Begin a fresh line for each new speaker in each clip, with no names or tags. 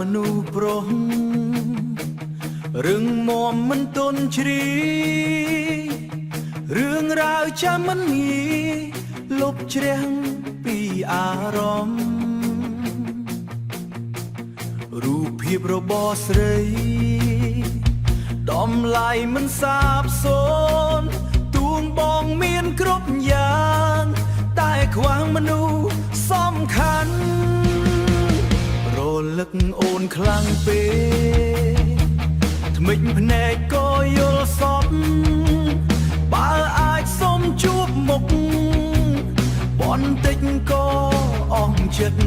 มนุษย์ปรงรึงมอมมันต้นชรีเรื่องราวจะมันมีลบเชียงปีอารมณ์รูปភាពរបស់ស្រីដំឡៃមិនសាបសូន្យទួងបងមានគ្រប់យ៉ាងតែខ្វះមនុស្សសំខាន់រលឹកអូនខ្លាំងពេកថ្មិចភ្នែកក៏យល់សពបើអាចសុំជួបមុខបន្តិចក៏អស់ចិត្ត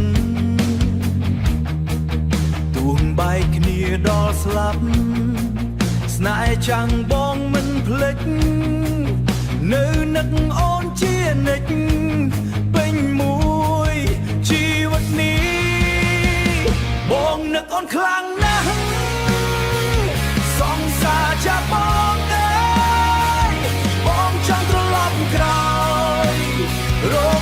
ទួងបែកគ្នាដល់ស្លាប់ស្នេហ៍ចាំងបងមិនភ្លេចនៅនឹកអូនជានិច្ចពេញមួយជីវិតនេះបងនឹកអូនខ្លាំងណាស់សង្សារចាប់បងអើយបងចង់ត្រឡប់ក្រោយ